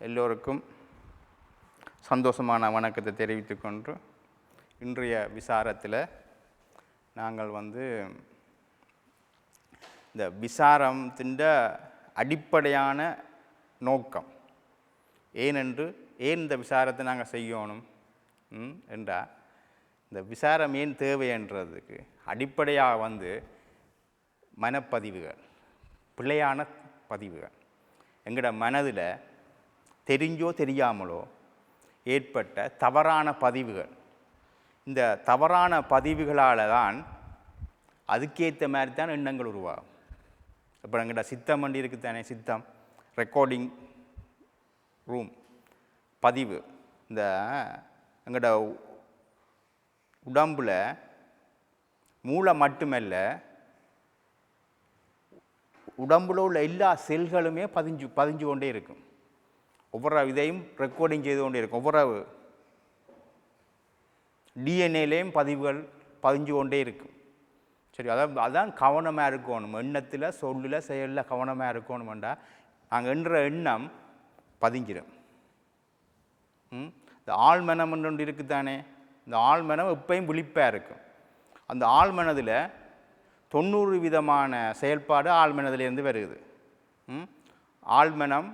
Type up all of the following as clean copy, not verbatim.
எல்லோருக்கும் சந்தோஷமான வணக்கத்தை தெரிவித்துக்கொண்டு இன்றைய விசாரத்தில் நாங்கள் இந்த விசாரத்தின் அடிப்படையான நோக்கம் ஏன் இந்த விசாரத்தை நாங்கள் செய்யணும் என்றால் இந்த விசாரம் ஏன் தேவைன்றதுக்கு அடிப்படையாக மனப்பதிவுகள், பிழையான பதிவுகள், எங்களோட மனதில் தெரிஞ்சோ தெரியாமலோ ஏற்பட்ட தவறான பதிவுகள். இந்த தவறான பதிவுகளால் தான் அதுக்கேற்ற மாதிரி தான் எண்ணங்கள் உருவாகும். இப்போ எங்கள்கிட்ட சித்தம் வண்டி இருக்குது தானே, சித்தம் ரெக்கார்டிங் ரூம் பதிவு. இந்த எங்கள்கிட்ட உடம்பில் மூளை மட்டுமல்ல, உடம்புல உள்ள எல்லா செல்களுமே பதிஞ்சு கொண்டே இருக்கும். ஒவ்வொரு இதையும் ரெக்கார்டிங் செய்து கொண்டே இருக்கும். ஒவ்வொரு டிஎன்ஏலேயும் பதிவுகள் பதிஞ்சு கொண்டே இருக்கும். சரி, அதான் கவனமாக இருக்கணும். எண்ணத்தில், சொல்லில், செயலில் கவனமாக இருக்கணுமெண்டா நாங்கள் என்ற எண்ணம் பதிஞ்சிடும். இந்த ஆழ்மனம் ஒன்று இருக்குது தானே, இந்த ஆழ்மனம் எப்பயும் விழிப்பாக இருக்கும். அந்த ஆழ்மனதில் 90 விதமான செயல்பாடு ஆழ்மனதிலேருந்து வருது. ஆழ்மனம்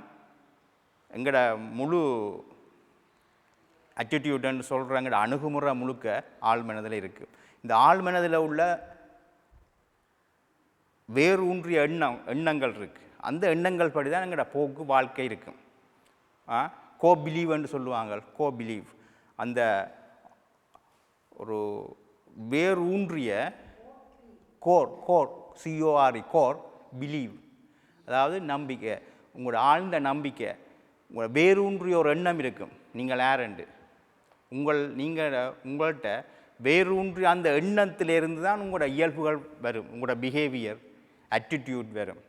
எங்களோட முழு ஆட்டிடியூடுன்னு சொல்கிற எங்களோட அணுகுமுறை முழுக்க ஆழ்மனதில் இருக்குது. இந்த ஆழ்மனதில் உள்ள வேறு ஊன்றிய எண்ணங்கள் இருக்குது. அந்த எண்ணங்கள் படி தான் எங்களோட போக்கு வாழ்க்கை இருக்கும். கோ பிலீவ்னு சொல்லுவாங்க. கோ பிலீவ் அந்த ஒரு வேறு ஊன்றிய கோர் கோர் பிலீவ், அதாவது நம்பிக்கை, உங்களோட ஆழ்ந்த நம்பிக்கை, உங்களோட வேரூன்றிய ஒரு எண்ணம் இருக்கும். நீங்கள் யாரெண்டு உங்கள்கிட்ட வேரூன்றிய அந்த எண்ணத்திலிருந்து தான் உங்களோட இயல்புகள் வரும். உங்களோட பிஹேவியர், ஆட்டிடியூட் வரும்,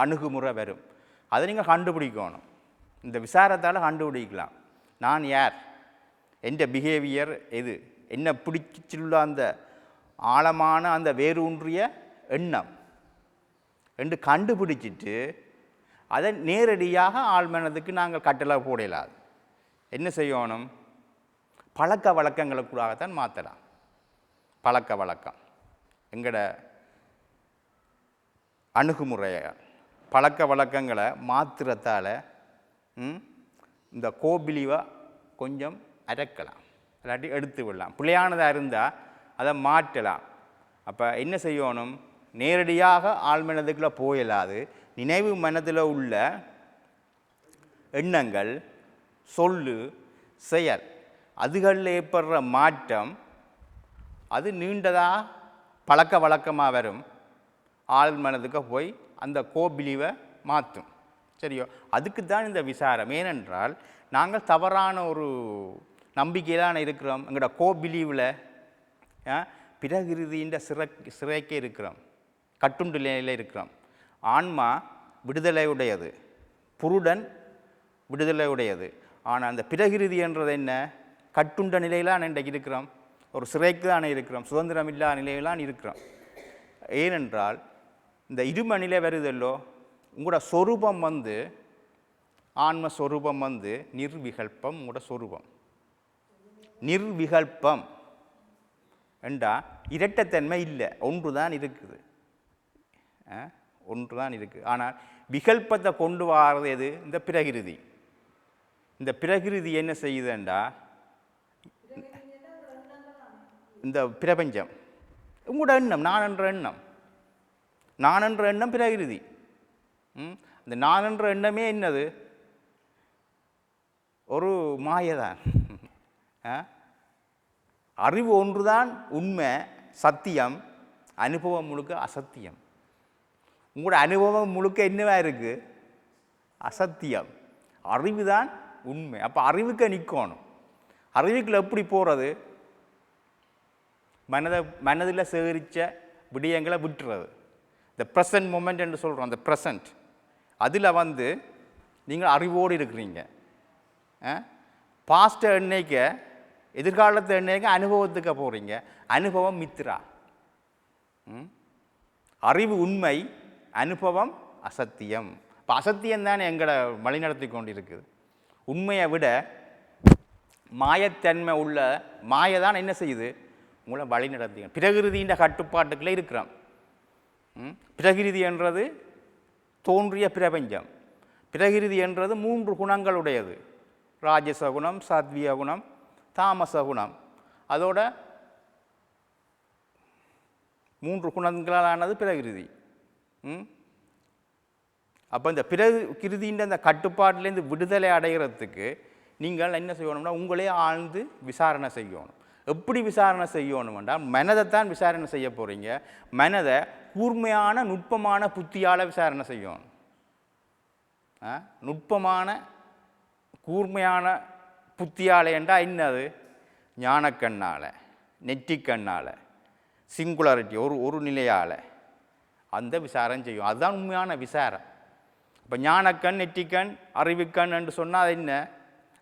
அணுகுமுறை வரும். அதை நீங்கள் கண்டுபிடிக்கணும். இந்த விசாரத்தால் கண்டுபிடிக்கலாம். நான் யார், எந்த பிஹேவியர் எது, என்ன பிடிச்சுள்ள அந்த ஆழமான அந்த வேரூன்றிய எண்ணம் என்று கண்டுபிடிச்சிட்டு அதை நேரடியாக ஆழ்மனதுக்கு நாங்கள் கட்டளை போடலாது. என்ன செய்யணும்? பழக்க வழக்கங்களுக்குள்ளாகத்தான் மாற்றலாம். பழக்க வழக்கம் எங்களோட அணுகுமுறையால் பழக்க வழக்கங்களை மாற்றுறதால இந்த கோபிலிவை கொஞ்சம் அரைக்கலாம், இல்லாட்டி எடுத்து விடலாம். பிள்ளையானதாக இருந்தால் அதை மாற்றலாம். அப்போ என்ன செய்யணும்? நேரடியாக ஆழ்மனதுக்குள்ளே போயிடாது. நினைவு மனதில் உள்ள எண்ணங்கள், சொல்லு, செயல், அதுகளில் ஏற்படுற மாற்றம் அது நீண்டதாக பழக்க வழக்கமாக வரும். ஆழ்மனதுக்கு போய் அந்த கோபிலிவை மாற்றும். சரியோ? அதுக்கு தான் இந்த விசாரம். ஏனென்றால் நாங்கள் தவறான ஒரு நம்பிக்கையிலான இருக்கிறோம். எங்களோட கோபிலிவில் பிரகிருதியின் சிறைக்கே இருக்கிறோம், கட்டுண்டு நிலையில் இருக்கிறோம். ஆன்மா விடுதலை உடையது, புருடன் விடுதலை உடையது. ஆனால் அந்த பிரகிருதி என்றது என்ன? கட்டுண்ட நிலையிலான் இன்றைக்கு இருக்கிறோம். ஒரு சிறைக்கு தானே இருக்கிறோம், சுதந்திரம் இல்லாத நிலையிலான் இருக்கிறோம். ஏனென்றால் இந்த இரும நிலை வருதல்லோ, உங்களோட சொரூபம் ஆன்ம சொரூபம் நிர்விகல்பம். உங்களோட சொரூபம் நிர்விகல்பம் என்றால் இரட்டத்தன்மை இல்லை, ஒன்று தான் இருக்குது. ஒன்று தான் இருக்குது. ஆனால் விகல்பத்தை கொண்டு வர்றது எது? இந்த பிரகிருதி. இந்த பிரகிருதி என்ன செய்யுதுண்டா, இந்த பிரபஞ்சம் உங்களோட எண்ணம், நான் என்ற எண்ணம் பிரகிருதி. இந்த நான் என்ற எண்ணமே என்னது? ஒரு மாயதான். அறிவு ஒன்றுதான் உண்மை, சத்தியம். அனுபவம் முழுக்க அசத்தியம். உங்களோட அனுபவம் முழுக்க என்னவா இருக்குது? அசத்தியம். அறிவு தான் உண்மை. அப்போ அறிவுக்கு நிற்கணும். அறிவுக்குள்ள எப்படி போகிறது? மனதில் சேகரித்த விடயங்களை விட்டுறது. இந்த ப்ரெசன்ட் மொமெண்ட் என்று சொல்கிறோம். அந்த ப்ரெசன்ட் அதில் நீங்கள் அறிவோடு இருக்கிறீங்க. பாஸ்ட்டை எண்ணிக்க, எதிர்காலத்தை எண்ணிக்க அனுபவத்துக்கு போகிறீங்க. அனுபவம் மித்ரா. அறிவு உண்மை, அனுபவம் அசத்தியம். இப்போ அசத்தியம் தானே எங்களை வழிநடத்தி கொண்டு இருக்குது. உண்மையை விட மாயத்தன்மை உள்ள மாயை தான் என்ன செய்யுது, உங்களை வழி நடத்துங்க. பிரகிருதியின் கட்டுப்பாட்டுக்குள்ளே இருக்கிறோம். பிரகிருதி என்றது தோன்றிய பிரபஞ்சம். பிரகிருதி என்றது 3 குணங்களுடையது. ராஜசகுணம், சாத்விய குணம், தாமச குணம். அதோட 3 குணங்களானது பிரகிருதி. அப்போ இந்த பிரகிருதியின் அந்த கட்டுப்பாட்டிலேருந்து விடுதலை அடைகிறதுக்கு நீங்கள் என்ன செய்யணும்னா உங்களே ஆழ்ந்து விசாரணை செய்யணும். எப்படி விசாரணை செய்யணும் என்றால் மனதைத்தான் விசாரணை செய்ய போகிறீங்க. மனதை கூர்மையான நுட்பமான புத்தியால் விசாரணை செய்யணும். நுட்பமான கூர்மையான புத்தியால் என்றால் என்னது? ஞானக்கண்ணால், நெற்றிக்கண்ணால், சிங்குலாரிட்டி ஒரு நிலையால் அந்த விசாரம் செய்யும். அதுதான் உண்மையான விசாரம். இப்போ ஞானக்கண், நெற்றிக்கண், அறிவுக்கண் என்று சொன்னால் அது என்ன?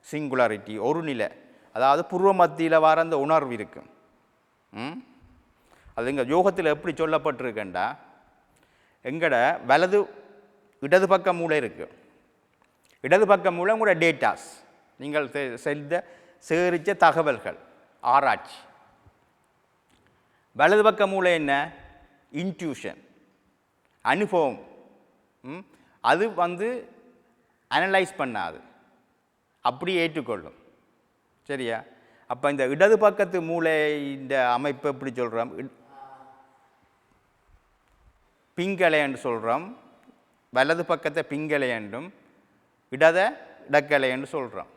சிங்குலாரிட்டி, ஒரு நிலை. அதாவது பூர்வ மத்தியில் வர அந்த உணர்வு இருக்கும். அது எங்கள் யோகத்தில் எப்படி சொல்லப்பட்டிருக்கேன்டா, எங்கட இடது பக்க மூளை இருக்குது. இடது பக்க மூளை உங்களோட டேட்டாஸ், நீங்கள் சேகரித்த தகவல்கள், ஆராய்ச்சி. வலது பக்க மூளை என்ன? இன்ட்யூஷன், அனுபவம். அது அனலைஸ் பண்ணாது, அப்படி ஏற்றுக்கொள்ளும். சரியா? அப்போ இந்த இடது பக்கத்து மூளையின் அமைப்பு எப்படி சொல்கிறோம்? பிங்கலை என்று சொல்கிறோம். வலது பக்கத்தை பிங்கலை என்றும் இடக்கலை என்று சொல்கிறோம்.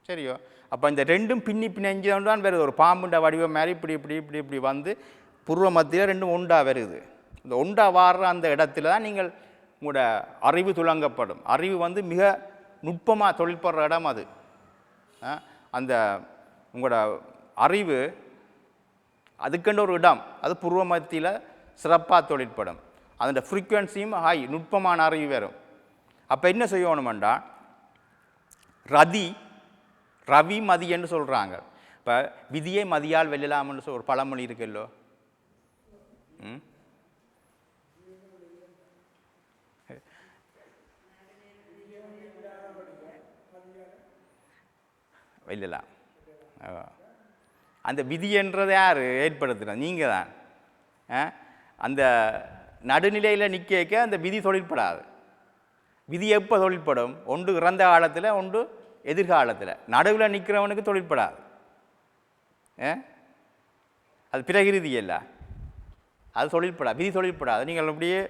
சரியோ? அப்போ இந்த ரெண்டும் பிணைஞ்சு தான் வருது. ஒரு பாம்புண்ட வடிவம் மாதிரி இப்படி இப்படி இப்படி இப்படி பூர்வ மத்தியில் ரெண்டும் ஒண்டா வருது. இந்த ஒண்டா வாடுற அந்த இடத்துல தான் நீங்கள் உங்களோட அறிவு துலங்கப்படும். அறிவு மிக நுட்பமாக தொழில்படுற இடம் அது. அந்த உங்களோட அறிவு அதுக்கென்ற ஒரு இடம், அது பூர்வ மத்தியில் சிறப்பாக தொழிற்படும். அதோட ஃப்ரீக்குவன்சியும் ஹை, நுட்பமான அறிவு வரும். அப்போ என்ன செய்யணுமெண்டா, ரவி மதி என்று சொல்கிறாங்க. இப்போ விதியை மதியால் வெல்லலாம்னு ஒரு பழமொழி இருக்குல்லோ. வெல்லலாம். அந்த விதி என்றதை யார் ஏற்படுத்துகிறோம்? நீங்கள் தான். அந்த நடுநிலையில் நிற்க அந்த விதி தொழிற்படாது. விதி எப்போ தொழிற்படும்? ஒன்று இறந்த காலத்தில், ஒன்று எதிர்காலத்தில். நடுவில் நிற்கிறவனுக்கு தொழிற்படாது. அது பிரகிருதி இல்லை, அது தொழிற்படாது, விதி தொழிற்படாது. நீங்கள் அப்படியே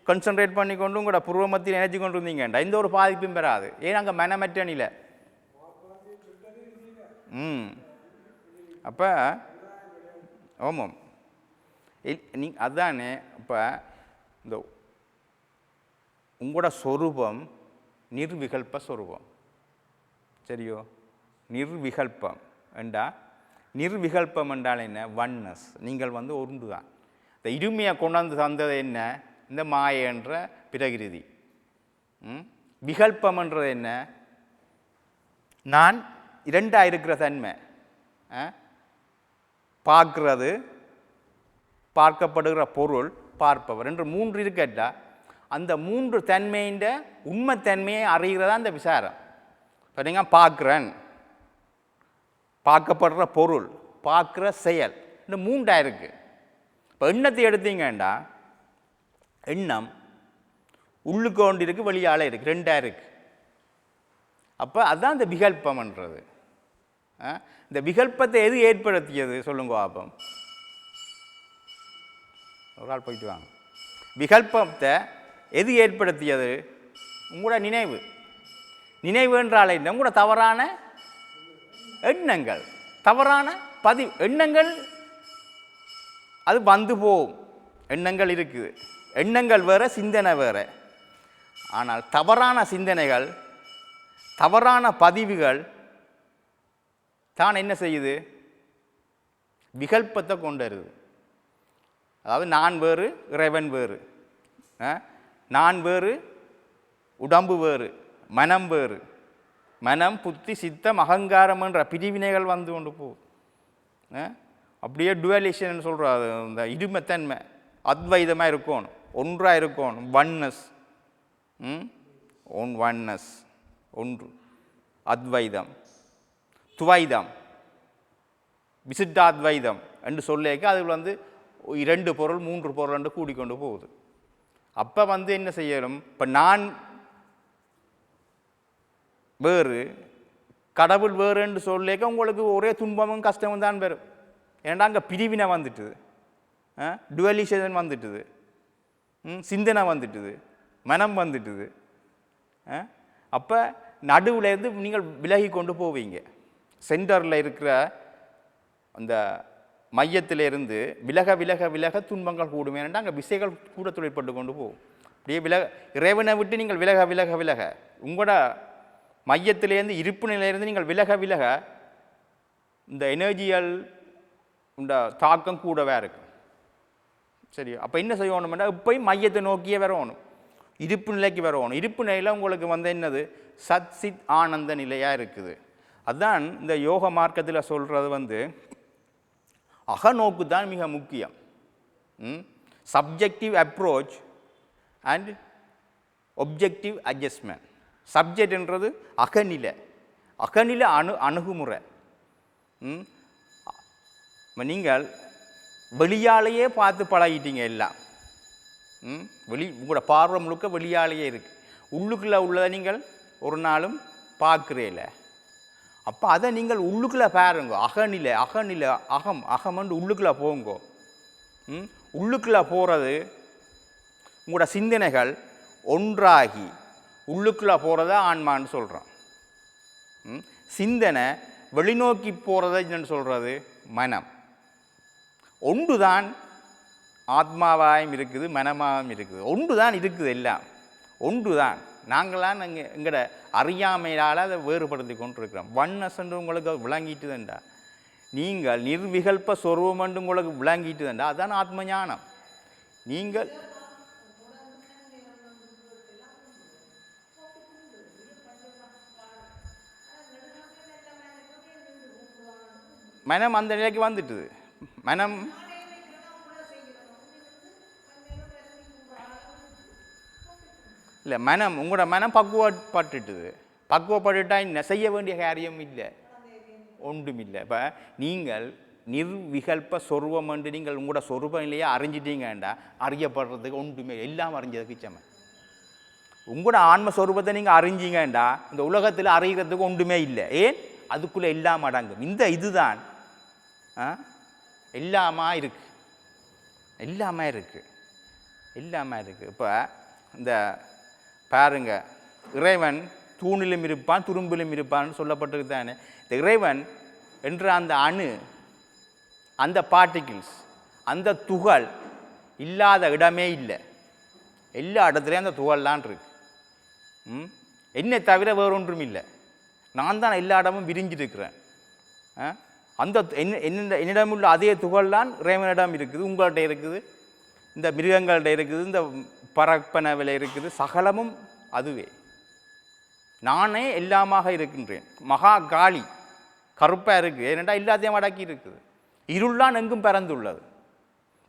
கான்சன்ட்ரேட் பண்ணி கொண்டு உங்களோட பூர்வ மத்தியில் நினைச்சு கொண்டு இருந்தீங்கண்டா எந்த ஒரு பாதிப்பும் பெறாது. ஏன் அங்கே மனமற்ற நிலை. அப்போ ஆமாம், அதுதானே. இப்போ இந்த உங்களோட சொரூபம் நிர்விகல்ப சொரூபம். சரியோ? நிர்விகல்பம் என்றா, நிர்விகல்பம் என்றால் என்ன? ஒன்னஸ். நீங்கள் ஒன்று தான். இந்த இருமையை கொண்டாந்து தந்தது என்ன? இந்த மாயை என்ற பிரகிருதி. விகல்பம் என்றது என்ன? நான் இரண்டாக இருக்கிற தன்மை. பார்க்கிறது, பார்க்கப்படுகிற பொருள், பார்ப்பவர் என்று 3 இருக்கட்டா, அந்த 3 தன்மையின் உண்மைத்தன்மையை அறிகிறதா அந்த விசாரம். இப்போ நீங்கள் பார்க்குறேன், பார்க்கப்படுற பொருள், பார்க்குற செயல், இந்த 3 இருக்குது. இப்போ எண்ணத்தை எடுத்தீங்கண்டா, எண்ணம் உள்ளுக்கு ஒன்று இருக்குது, வெளியால் இருக்குது, 2 இருக்குது. அப்போ அதுதான் இந்த விகல்பம்ன்றது. இந்த விகல்பத்தை எது ஏற்படுத்தியது சொல்லுங்க பாப்போம். ஒரு ஆள் போயிட்டு வாங்க. விகல்பத்தை எது ஏற்படுத்தியது? உங்களோட நினைவு. நினைவு என்றால் என்ன? உங்களோட தவறான எண்ணங்கள், தவறான பதிவு. எண்ணங்கள் அது போகும். எண்ணங்கள் இருக்குது. எண்ணங்கள் வேற, சிந்தனை வேற. ஆனால் தவறான சிந்தனைகள், தவறான பதிவுகள் தான் என்ன செய்யுது? விகல்பத்தை கொண்டு வருது. அதாவது நான் வேறு, இறைவன் வேறு, நான் வேறு, உடம்பு வேறு, மனம் வேறு. மனம், புத்தி, சித்தம், அகங்காரம் என்ற பிரிவினைகள் கொண்டு போகுது. அப்படியே டுவலிஷன் சொல்கிறாரு. இந்த இருமைத்தன்மை அத்வைதமாக இருக்கணும், ஒன்றாக இருக்கணும். ஒன்னஸ், ஒன்னஸ், ஒன்று. அத்வைதம், துவைதம், விசிட்டாத்வைதம் என்று சொல்லிக்க அது வந்து 2 பொருள் 3 பொருள் என்று கூடிக்கொண்டு போகுது. அப்போ வந்து என்ன செய்யணும், இப்போ நான் வேறு கடவுள் வேறு என்று சொல்லிக்க உங்களுக்கு ஒரே துன்பமும் கஷ்டமும் தான் வரும். ஏன்னா அங்கே பிரிவினை வந்துட்டுது, டுவலிசேஷன் வந்துட்டுது, சிந்தனை வந்துட்டுது, மனம் வந்துட்டுது. அப்போ நடுவுலேருந்து நீங்கள் விலகி கொண்டு போவீங்க. சென்டரில் இருக்கிற அந்த மையத்திலிருந்து விலக விலக விலக துன்பங்கள் கூடுமே. அங்கே விசைகள் கூட தொழிற்பட்டு கொண்டு போகும். அப்படியே இறைவனை விட்டு நீங்கள் விலக விலக விலக உங்களோட மையத்திலேருந்து இருப்பு நிலையிலேருந்து நீங்கள் விலக விலக இந்த எனர்ஜியல் இந்த தாக்கம் கூடவே இருக்கும். சரி, அப்போ என்ன செய்யணும்னா இப்போயும் மையத்தை நோக்கியே வரணும், இருப்பு நிலைக்கு வரணும். இருப்பு நிலையில் உங்களுக்கு வந்து என்னது சத் சித் ஆனந்த நிலையாக இருக்குது. அதுதான் இந்த யோக மார்க்கத்தில் சொல்கிறது வந்து அகநோக்கு தான் மிக முக்கியம். Subjective approach and objective adjustment. சப்ஜெக்ட்ன்றது அகநிலை, அகநிலை அணுகுமுறை. நீங்கள் வெளியாலேயே பார்த்து பழகிட்டீங்க எல்லாம். உங்களோட பார்வை முழுக்க வெளியாலேயே இருக்குது. உள்ளுக்குள்ளே உள்ளதை நீங்கள் ஒரு நாளும் பார்க்குறேல. அப்போ அதை நீங்கள் உள்ளுக்குள்ளே பாருங்க. அகநிலை அகநிலை அகமண்டு உள்ளுக்குள்ளே போங்கோ. உள்ளுக்குள்ளே போகிறது உங்களோட சிந்தனைகள் ஒன்றாகி உள்ளுக்குள்ளே போகிறத ஆன்மான்னு சொல்கிறோம். சிந்தனை வெளிநோக்கி போகிறத என்னன்னு சொல்கிறது மனம். ஒன்று தான் ஆத்மாவாயும் இருக்குது, மனமாகவும் இருக்குது. ஒன்று தான் இருக்குது, எல்லாம் ஒன்று தான். நாங்களாம் எங்களோட அறியாமையால் அதை வேறுபடுத்தி கொண்டிருக்கிறோம். ஒன்னஸ்ன்னு உங்களுக்கு விளங்கிட்டுதுண்டா, நீங்கள் நிர்விகல்ப சொருவம் உங்களுக்கு விளங்கிட்டுதுண்டா, அதுதான் ஆத்ம ஞானம். நீங்கள் மனம் அந்த நிலைக்கு வந்துட்டுது. மனம் இல்லை, மனம் உங்களோட மனம் பக்குவப்பட்டுட்டுது. பக்குவப்பட்டுட்டா என்ன செய்ய வேண்டிய காரியம் இல்லை, ஒன்றும் இல்லை. இப்போ நீங்கள் நிர்விகல்ப சொருவம் என்று நீங்கள் உங்களோட சொருப நிலையை அறிஞ்சிட்டீங்கண்டா அறியப்படுறதுக்கு ஒன்றுமே, எல்லாம் அறிஞ்சதுக்கு சமம். உங்களோட ஆன்மஸ்வரூபத்தை நீங்கள் அறிஞ்சிங்கண்டா இந்த உலகத்தில் அறிகிறதுக்கு ஒன்றுமே இல்லை. ஏன்? அதுக்குள்ளே எல்லாம் அடங்கும். இந்த இதுதான் எல்லாமா இருக்கு, எல்லாமே இருக்குது, எல்லாமே இருக்குது. இப்போ இந்த பாருங்க, இறைவன் தூணிலும் இருப்பான் துரும்பிலும் இருப்பான்னு சொல்லப்பட்டிருக்கு தானே. இந்த இறைவன் என்ற அந்த அணு, அந்த பார்ட்டிகிள்ஸ், அந்த துகள் இல்லாத இடமே இல்லை. எல்லா இடத்துலையும் அந்த துகள்லாம் இருக்கு. என்னை தவிர வேறொன்றும் இல்லை. நான் தான் எல்லா இடமும் விரிஞ்சிருக்கிறேன். அந்த என்னிடமுள்ள அதே துகள்தான் இறைவனிடம் இருக்குது, உங்கள்கிட்ட இருக்குது, இந்த மிருகங்கள்கிட்ட இருக்குது, இந்த பறப்பனவில் இருக்குது, சகலமும் அதுவே. நானே எல்லாமாக இருக்கின்றேன். மகா காளி கருப்பாக இருக்குது, ஏனென்றால் எல்லாத்தையும் அடக்கி இருக்குது. இருள்தான் எங்கும் பறந்துள்ளது,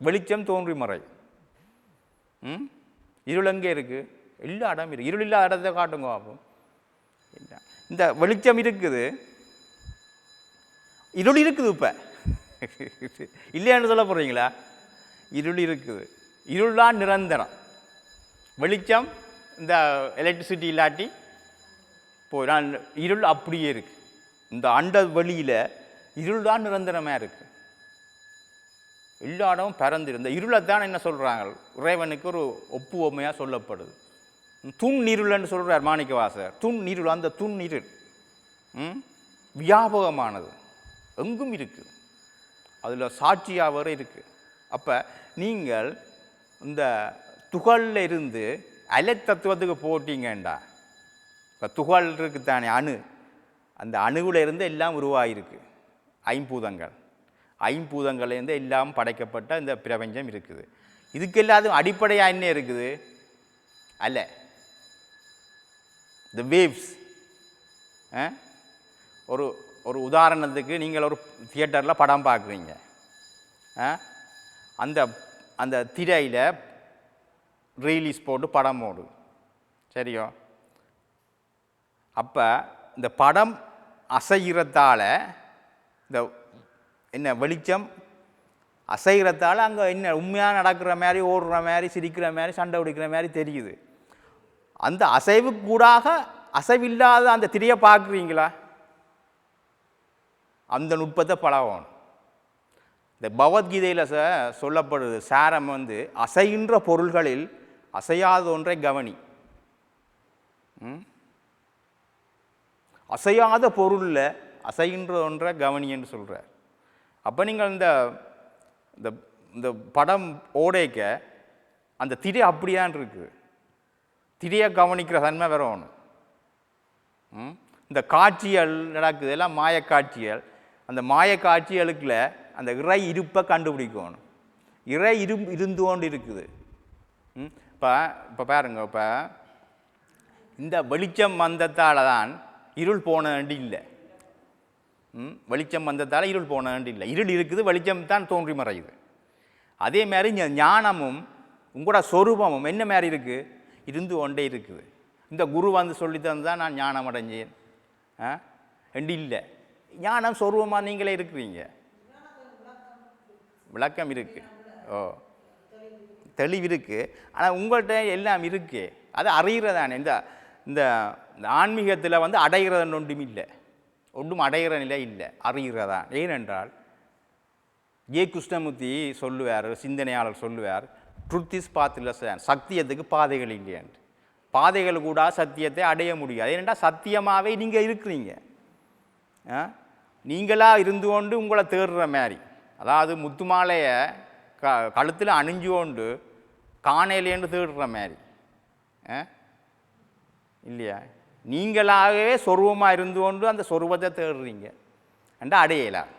வெளிச்சம் தோன்றி மறை. இருள் எங்கே இருக்குது? எல்லா இடம் இருக்குது. இருள் இல்லாத இடத்தை காட்டுங்க ஆகும். இந்த வெளிச்சம் இருக்குது, இருள் இருக்குது. இப்போ இல்லையான்னு சொல்ல போகிறீங்களா? இருள் இருக்குது. இருள்தான் நிரந்தரம். வெளிச்சம் இந்த எலக்ட்ரிசிட்டி இல்லாட்டி போய் நான் இருள் அப்படியே இருக்குது. இந்த அண்ட வெளியில் இருள் தான் நிரந்தரமாக இருக்குது. எல்லா இடமும் பறந்து இந்த இருளைத்தான் என்ன சொல்கிறாங்க, இறைவனுக்கு ஒரு ஒப்புவமையாக சொல்லப்படுது. துண் இருள்ன்னு சொல்கிறார் மாணிக்கவாசகர். துண் இருள், அந்த துண் இருள் வியாபகமானது, எங்கும் இருக்குது, அதில் சாட்சியாக வர இருக்குது. அப்போ நீங்கள் இந்த துகளில் இருந்து அலை தத்துவத்துக்கு போட்டிங்கண்டா, இப்போ துகள் இருக்குத்தானே அணு, அந்த அணுவில் இருந்து எல்லாம் உருவாகிருக்கு. ஐம்பூதங்கள், ஐம்பூதங்கள்லேருந்து எல்லாம் படைக்கப்பட்ட இந்த பிரபஞ்சம் இருக்குது. இதுக்கு எல்லாத்துக்கும் அடிப்படையாக என்ன இருக்குது? அலை, த வேவ்ஸ். ஒரு ஒரு உதாரணத்துக்கு நீங்கள் ஒரு தியேட்டரில் படம் பார்க்குறீங்க. அந்த அந்த திரையில் ரீலீஸ் போட்டு படம் ஓடும், சரியோ? அப்போ இந்த படம் அசைகிறதால இந்த என்ன வெளிச்சம் அசைகிறதால அங்கே என்ன உண்மையாக நடக்கிற மாதிரி ஓடுற மாதிரி சிரிக்கிற மாதிரி சண்டை பிடிக்கிற மாதிரி தெரியுது. அந்த அசைவு கூடாக அசைவில்லாத அந்த திரையை பார்க்குறீங்களா? அந்த நுட்பத்தை பழகணும். இந்த பகவத்கீதையில் சொல்லப்படுது சாரம் வந்து அசைகின்ற பொருள்களில் அசையாத ஒன்றை கவனி. அசையாத பொருளில் அசைகின்ற ஒன்றை கவனி என்று சொல்கிறார். அப்போ நீங்கள் இந்த இந்த படம் ஓடைக்க அந்த திரை அப்படியான் இருக்குது. திரையை கவனிக்கிற தன்மை வேற ஒன்று. இந்த காட்சிகள் நடக்குது எல்லாம் மாயக்காட்சிகள். அந்த மாயக்காட்சிகளுக்குள்ள அந்த இறை இருப்பை கண்டுபிடிக்கணும். இறை இருந்து கொண்டு இருக்குது. இப்போ பாருங்க, இப்போ இந்த வெளிச்சம் வந்ததால் தான் இருள் போன வேண்டி இல்லை. வெளிச்சம் வந்ததால் இருள் போன வேண்டி இல்லை. இருள் இருக்குது, வெளிச்சம் தான் தோன்றி மறையுது. அதே மாதிரி ஞானமும் உங்களோட சொரூபமும் என்ன மாதிரி இருக்குது? இருந்து கொண்டே இருக்குது. இந்த குரு வந்து சொல்லி தந்துதான் நான் ஞானம் அடைஞ்சேன் ரெண்டு இல்லை. ஞானம் சொரூபமாக நீங்களே இருக்கிறீங்க. விளக்கம் இருக்குது, தெளிவு இருக்குது. ஆனால் உங்கள்கிட்ட எல்லாம் இருக்குது. அது அறிகிறதானே. இந்த இந்த ஆன்மீகத்தில் வந்து அடைகிறதுன்னு ஒன்றும் இல்லை. ஒன்றும் அடைகிற நிலை இல்லை, அறிகிறதான். ஏனென்றால் கிருஷ்ணமூர்த்தி சொல்லுவார், சிந்தனையாளர் சொல்லுவார், ட்ருத் இஸ் பாத்லெஸ், சத்தியத்துக்கு பாதைகள் இல்லையான்ட்டு. பாதைகள் கூட சத்தியத்தை அடைய முடியாது. ஏனென்றால் சத்தியமாகவே நீங்கள் இருக்கிறீங்க. நீங்களாக இருந்து கொண்டு உங்களை தேடுற மாதிரி, அதாவது முத்து மாலையை கழுத்தில் அணிஞ்சு கொண்டு காணையிலேன்னு தேடுற மாதிரி இல்லையா? நீங்களாகவே சொருபமாக இருந்து கொண்டு அந்த சொருபத்தை தேடுறீங்க என்றால் அடையலாம்,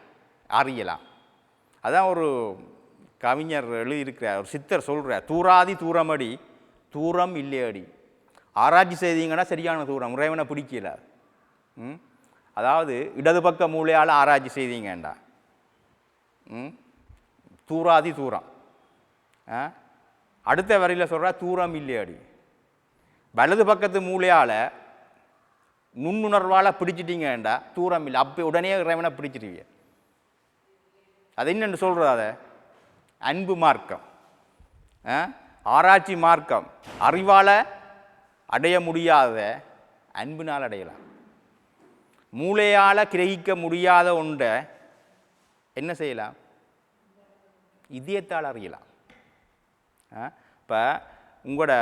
அறியலாம். அதான் ஒரு கவிஞர் எழுதியிருக்கிறார், ஒரு சித்தர் சொல்கிறார், தூராதி தூரமடி தூரம் இல்லையடி. ஆராய்ச்சி செய்தீங்கன்னா சரியான தூரம், இறைவனை பிடிக்கல. அதாவது இடது பக்க மூளையால் ஆராய்ச்சி செய்தீங்கண்டா தூராதி தூரம். அடுத்த வரையில் சொல்கிறா தூரம் இல்லையடி. வலது பக்கத்து மூளையால் நுண்ணுணர்வால் பிடிச்சிட்டீங்கண்டா தூரம் இல்லை. அப்போ உடனே இறைவனை பிடிச்சிருவீங்க. அது என்னென்னு சொல்கிறது? அதை அன்பு மார்க்கம், ஆராய்ச்சி மார்க்கம். அறிவால் அடைய முடியாத அன்பினால் அடையலாம். மூளையால் கிரகிக்க முடியாத ஒன்றை என்ன செய்யலாம்? இதயத்தால் அறியலாம். இப்போ உங்களோட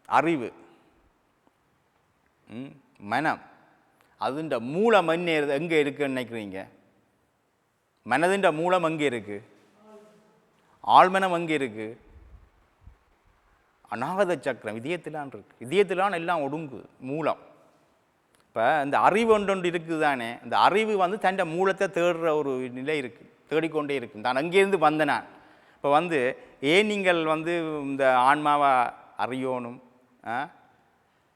அறிவு, மனம், அதுன்ற மூலம் எங்கே இருக்குன்னு நினைக்கிறீங்க? மனதுன்ற மூலம் எங்கே இருக்குது? ஆழ்மனம் எங்கே இருக்குது? அநாகத சக்கரம் இதயத்திலான் இருக்குது. இதயத்திலான் எல்லாம் ஒடுங்குது மூலம். இப்போ இந்த அறிவு ஒன்று இருக்குது தானே, இந்த அறிவு வந்து தன் மூலத்தை தேடுற ஒரு நிலை இருக்குது, தேடிக்கொண்டே இருக்குது. தான் அங்கேருந்து வந்த நான் இப்போ வந்து ஏன் நீங்கள் வந்து இந்த ஆன்மாவை அறியணும்?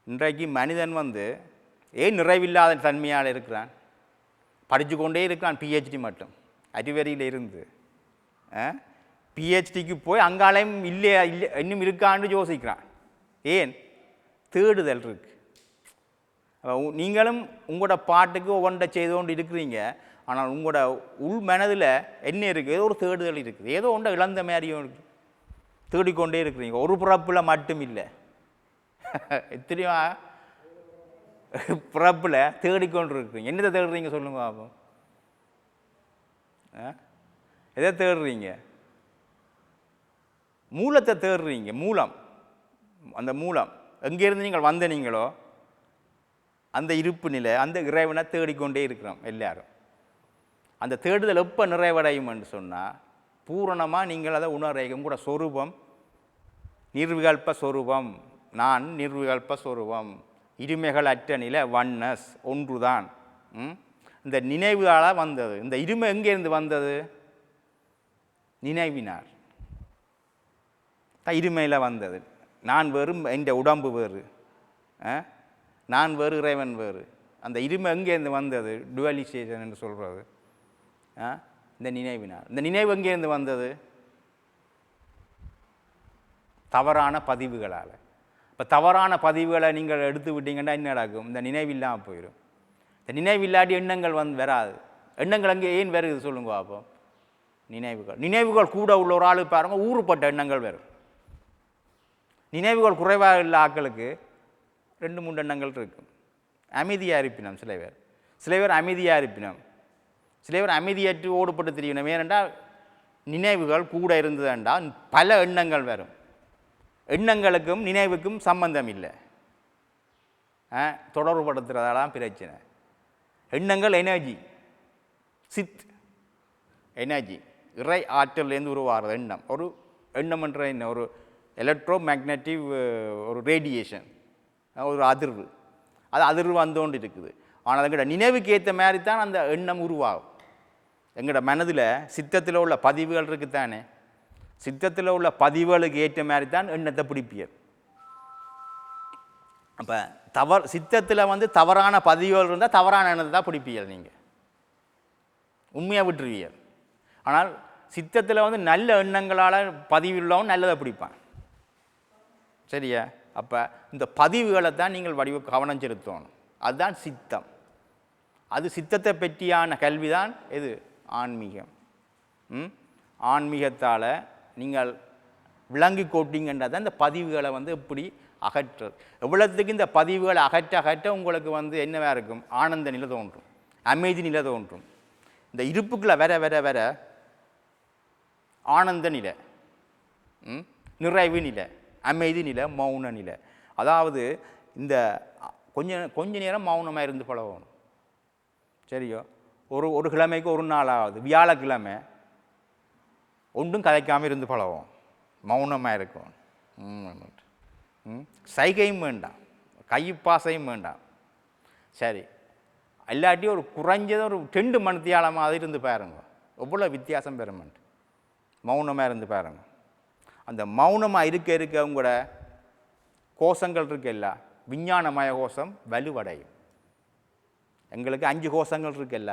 இன்றைக்கு மனிதன் வந்து ஏன் நிறைவில்லாத தன்மையால் இருக்கிறான்? படித்து கொண்டே இருக்கிறான், பிஹெச்டி மட்டும் அறிவறியில் இருந்து பிஹெச்டிக்கு போய் அங்காலையும் இல்லையா இல்லை இன்னும் இருக்கான்னு யோசிக்கிறான். ஏன்? தேடுதல் இருக்கு. நீங்களும் உங்களோட பாட்டுக்கு ஒவ்வொன்றை செய்து கொண்டு இருக்கிறீங்க. ஆனால் உங்களோட உள் மனதில் என்ன இருக்குது? ஏதோ ஒரு தேடுதல் இருக்குது. ஏதோ ஒன்றை இழந்த மாதிரியும் இருக்குது, தேடிக்கொண்டே இருக்கிறீங்க. ஒரு பிறப்பில் மட்டும் இல்லை, எத்தனையோ பிறப்பில் தேடிக்கொண்டு இருக்கிறீங்க. என்னதை தேடுறீங்க சொல்லுங்க பாப்போம். எதை தேடுறீங்க? மூலத்தை தேடுறீங்க. மூலம், அந்த மூலம் எங்கேருந்து நீங்கள் வந்த நீங்களோ அந்த இருப்பு நிலை, அந்த இறைவனை தேடிக்கொண்டே இருக்கிறோம் எல்லாரும். அந்த தேடுதல் எப்போ நிறைவடையும் என்று சொன்னால் பூரணமாக நீங்கள் அதை உணர்றீங்க. கூட சொரூபம் நிர்விகல்ப சொரூபம், நான் நிர்விகல்ப சொரூபம், இருமைகள் அற்ற நிலை, ஒன்னஸ், ஒன்றுதான். இந்த நினைவுகளால் வந்தது. இந்த இருமை எங்கேருந்து வந்தது? நினைவினார் இருமையில் வந்தது. நான் வேறு, என் உடம்பு வேறு, நான் வேறு, இறைவன் வேறு. அந்த இருமை எங்கேருந்து வந்தது? டுவலிசேஷன் என்று சொல்கிறது இந்த நினைவினார். இந்த நினைவு எங்கேருந்து வந்தது? தவறான பதிவுகளால். இப்போ தவறான பதிவுகளை நீங்கள் எடுத்து விட்டீங்கன்னா என்ன நடக்கும்? இந்த நினைவில்லாமல் போயிடும். இந்த நினைவு இல்லாட்டி எண்ணங்கள் வராது. எண்ணங்கள் அங்கே ஏன் வருது சொல்லுங்க அப்போ? நினைவுகள் கூட உள்ள ஒரு ஆளு பாருங்க ஊறுப்பட்ட எண்ணங்கள் வரும். நினைவுகள் குறைவாக உள்ள ஆட்களுக்கு 2-3 எண்ணங்கள் இருக்கும். அமைதியாக இருப்பினம் சில பேர் அமைதியாக இருப்பினம், சில பேர் அமைதியற்று ஓடுபட்டு தெரியணும். ஏனென்றால் நினைவுகள் கூட இருந்ததுன்றால் பல எண்ணங்கள் வரும். எண்ணங்களுக்கும் நினைவுக்கும் சம்பந்தம் இல்லை, தொடர்புபடுத்துறதாலாம் பிரச்சனை. எண்ணங்கள் எனர்ஜி, சித் எனர்ஜி, இறை ஆற்றல்லேருந்து உருவாகிறது எண்ணம். ஒரு எண்ணம் என்ற என்ன? ஒரு எலக்ட்ரோ மேக்னட்டிவ் ஒரு ரேடியேஷன், ஒரு அதிர்வு. அது அதிர்வு வந்து இருக்குது. ஆனால் எங்கள்ட நினைவுக்கு ஏற்ற மாதிரி தான் அந்த எண்ணம் உருவாகும். எங்களோட மனதில் சித்தத்தில் உள்ள பதிவுகள் இருக்குத்தானே, சித்தத்தில் உள்ள பதிவுகளுக்கு ஏற்ற மாதிரி தான் எண்ணத்தை பிடிப்பியல். அப்போ சித்தத்தில் தவறான பதிவுகள் இருந்தால் தவறான எண்ணத்தை தான் பிடிப்பியல், நீங்கள் உண்மையாக விட்டுருவியல். ஆனால் சித்தத்தில் நல்ல எண்ணங்களால் பதிவுள்ளவன் நல்லதை பிடிப்பான். சரியா? அப்போ இந்த பதிவுகளை தான் நீங்கள் கவனம் செலுத்தணும். அதுதான் சித்தம். அது சித்தத்தை பற்றியான கல்வி தான் எது? ஆன்மீகம். ஆன்மீகத்தால் நீங்கள் விளங்கி கோட்டிங்கன்றது இந்த பதிவுகளை எப்படி அகற்றுறது. எவ்வளோத்துக்கு இந்த பதிவுகளை அகற்ற உங்களுக்கு என்னவாக இருக்கும்? ஆனந்த நிலை தோன்றும், அமைதி நிலை தோன்றும். இந்த இருப்புக்குள்ளே வர ஆனந்த நிலை, நிறைவு நிலை, அமைதி நிலை, மௌன நிலை. அதாவது இந்த கொஞ்ச நேரம் மௌனமாக இருந்து பழகணும். சரியோ? ஒரு கிழமைக்கு ஒரு நாளாவது வியாழக்கிழமை ஒன்றும் கதைக்காமல் இருந்து பழகும், மௌனமாக இருக்கும். சைகையும் வேண்டாம், கைப்பாசையும் வேண்டாம். சரி, இல்லாட்டி ஒரு குறைஞ்சது ஒரு 2 மணித்தியாலமாக இருந்து பாருங்க, எவ்வளோ வித்தியாசம் பெறுமெண்ட். மௌனமாக இருந்து பாருங்க. அந்த மௌனமாக இருக்க உங்களோட கோஷங்கள் இருக்குல்ல, விஞ்ஞானமய கோஷம் வலுவடையும். எங்களுக்கு 5 கோஷங்கள் இருக்குல்ல,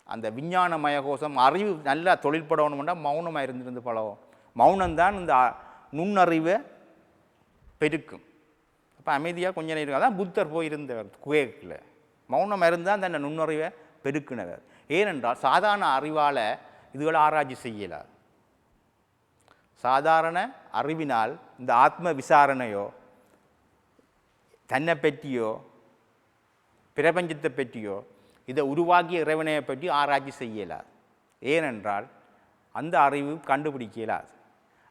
அந்த விஞ்ஞானமய கோஷம் அறிவு நல்லா தொழில்படணும்னா மௌனமாக இருந்து பழகும். மௌனம்தான் இந்த நுண்ணறிவை பெருக்கும். அப்போ அமைதியாக கொஞ்ச நேரம் இருக்கும். அதான் புத்தர் போயிருந்தவர் குகைக்குள்ள, மௌனமாக இருந்தால் அந்த நுண்ணறிவை பெருக்கினவர். ஏனென்றால் சாதாரண அறிவால் இதுகளை ஆராய்ச்சி செய்யலார். சாதாரண அறிவினால் இந்த ஆத்ம விசாரணையோ தன்னை பற்றியோ பிரபஞ்சத்தை பற்றியோ இதை உருவாக்கிய இறைவனையை பற்றி ஆராய்ச்சி செய்யலாது. ஏனென்றால் அந்த அறிவு கண்டுபிடிக்கலாது.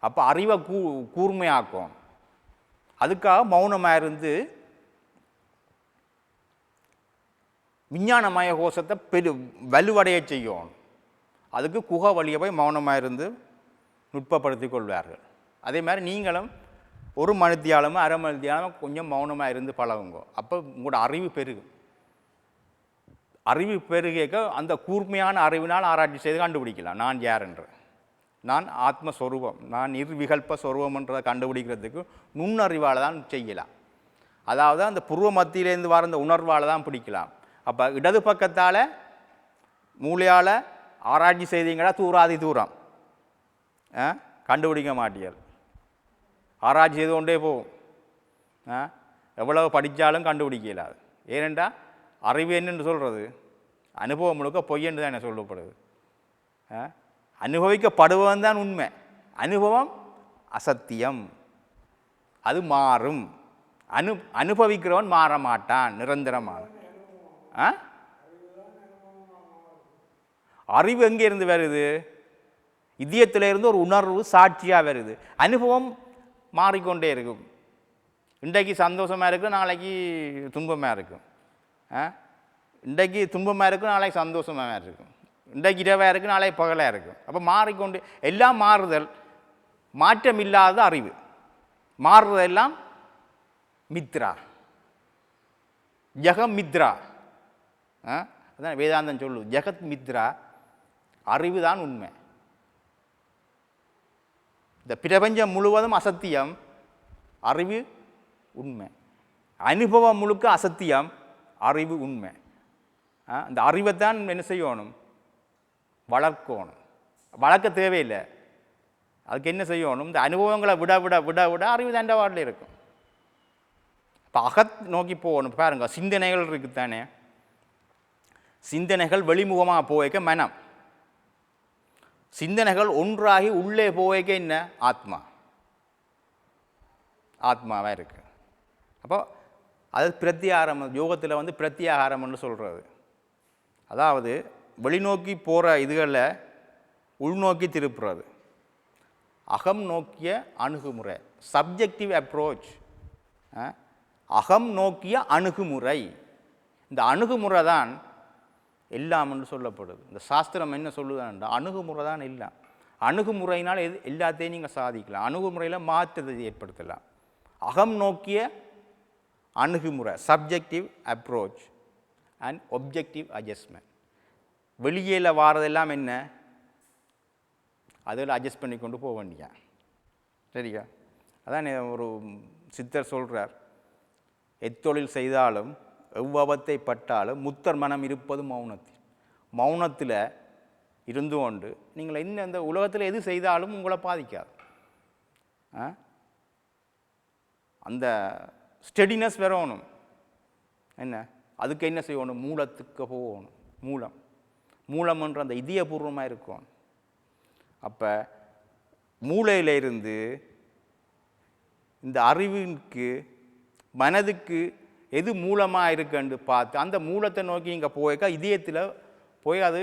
அப்போ அறிவை கூர்மையாக்கும். அதுக்காக மௌனமாக இருந்து விஞ்ஞானமய கோஷத்தை வலுவடைய செய்யணும். அதுக்கு குகை வழியை போய் மௌனமாக இருந்து நுட்பப்படுத்தி கொள்வார்கள். அதே மாதிரி நீங்களும் ஒரு மணித்தியாலமும் அரை மணித்தியாலமும் கொஞ்சம் மௌனமாக இருந்து பழகுங்க. அப்போ உங்களோட அறிவு பெருகும். அறிவு பெருக அந்த கூர்மையான அறிவினால் ஆராய்ச்சி செய்து கண்டுபிடிக்கலாம் நான் யார் என்று. நான் ஆத்மஸ்வரூபம், நான் நிர்விகல்ப ஸ்வரூபம்ன்றதை கண்டுபிடிக்கிறதுக்கு நுண்ணறிவால் தான் செய்யலாம். அதாவது அந்த புருவ மத்தியிலேருந்து வர அந்த உணர்வால் தான் பிடிக்கலாம். அப்போ இடது பக்கத்தால் மூளையால் ஆராய்ச்சி செய்தீங்களா தூராதி தூரம் கண்டுபிடிக்க மாட்டீர்கள். ஆராய்ச்சி செய்து கொண்டே போகும். எவ்வளவு படித்தாலும் கண்டுபிடிக்கலாது. ஏனென்றால் அறிவு என்னென்று சொல்கிறது? அனுபவம் முழுக்க பொய் என்று தான் என்ன சொல்லப்படுது. அனுபவிக்கப்படுவன் தான் உண்மை. அனுபவம் அசத்தியம், அது மாறும். அனுபவிக்கிறவன் மாற மாட்டான், நிரந்தரமான. அறிவு எங்கே இருந்து வருது? இதயத்திலிருந்து ஒரு உணர்வு சாட்சியாக வருது. அனுபவம் மாறிக்கொண்டே இருக்கும். இன்றைக்கு சந்தோஷமாக இருக்கும், நாளைக்கு துன்பமாக இருக்கும். இன்றைக்கு துன்பமாக இருக்கும், நாளைக்கு சந்தோஷமாக இருக்கும். இன்றைக்கு இரவாக இருக்கும், நாளைக்கு பகலாக இருக்கும். அப்போ மாறிக்கொண்டு எல்லாம் மாறுதல். மாற்றம் இல்லாத அறிவு. மாறுறதெல்லாம் மித்ரா, ஜெகம் மித்ரா. அதான் வேதாந்தம் சொல்லு, ஜெகத் மித்ரா. அறிவு தான் உண்மை. இந்த பிரபஞ்சம் முழுவதும் அசத்தியம், அறிவு உண்மை. அனுபவம் முழுக்க அசத்தியம், அறிவு உண்மை. இந்த அறிவைத்தான் என்ன செய்யணும்? வளர்க்கணும். வளர்க்க தேவையில்லை. அதுக்கு என்ன செய்யணும்? இந்த அனுபவங்களை விட விட விட விட அறிவு தண்ட வாட்டில் இருக்கும். இப்போ அகத் நோக்கி போகணும். பாருங்க, சிந்தனைகள் இருக்குத்தானே. சிந்தனைகள் வெளிமுகமாக போய்க்க மனம், சிந்தனைகள் ஒன்றாகி உள்ளே போய்க்க என்ன ஆத்மா, ஆத்மாவாக இருக்குது. அப்போ அது பிரத்யாகாரம், யோகத்தில் வந்து பிரத்யாகாரம்னு சொல்கிறது. அதாவது வெளிநோக்கி போகிற இதுகளில் உள்நோக்கி திருப்புறது. அகம் நோக்கிய அணுகுமுறை, சப்ஜெக்டிவ் அப்ரோச். அகம் நோக்கிய அணுகுமுறை, இந்த அணுகுமுறை தான் எல்லாம் என்று சொல்லப்படுது. இந்த சாஸ்திரம் என்ன சொல்லுதுன்னா அணுகுமுறை தான் எல்லாம். அணுகுமுறையினால் எல்லாத்தையும் நீங்கள் சாதிக்கலாம், அணுகுமுறையில் மாற்றத்தை ஏற்படுத்தலாம். அகம் நோக்கிய அணுகுமுறை, subjective approach and objective adjustment. வெளியில் வாரதெல்லாம் என்ன, அதில் அட்ஜஸ்ட் பண்ணி கொண்டு போக வேண்டிய. சரியா? அதான் ஒரு சித்தர் சொல்கிறார், எத்தொழில் செய்தாலும் எவ்வவத்தை பட்டாலும் முத்தர் மனம் இருப்பது மௌனத்தில். மௌனத்தில் இருந்து கொண்டு நீங்கள் இன்னும் இந்த உலகத்தில் எது செய்தாலும் உங்களை பாதிக்காது. அந்த ஸ்டெடினஸ் வரணும். என்ன அதுக்கு என்ன செய்யணும், மூலத்துக்கு போகணும். மூலம்ன்ற அந்த இதயபூர்வமாக இருக்கும். அப்போ மூளையிலிருந்து இந்த அறிவுக்கு மனதுக்கு எது மூலமாக இருக்குன்னு பார்த்து அந்த மூலத்தை நோக்கி இங்கே போய்க்க இதயத்தில் போய் அது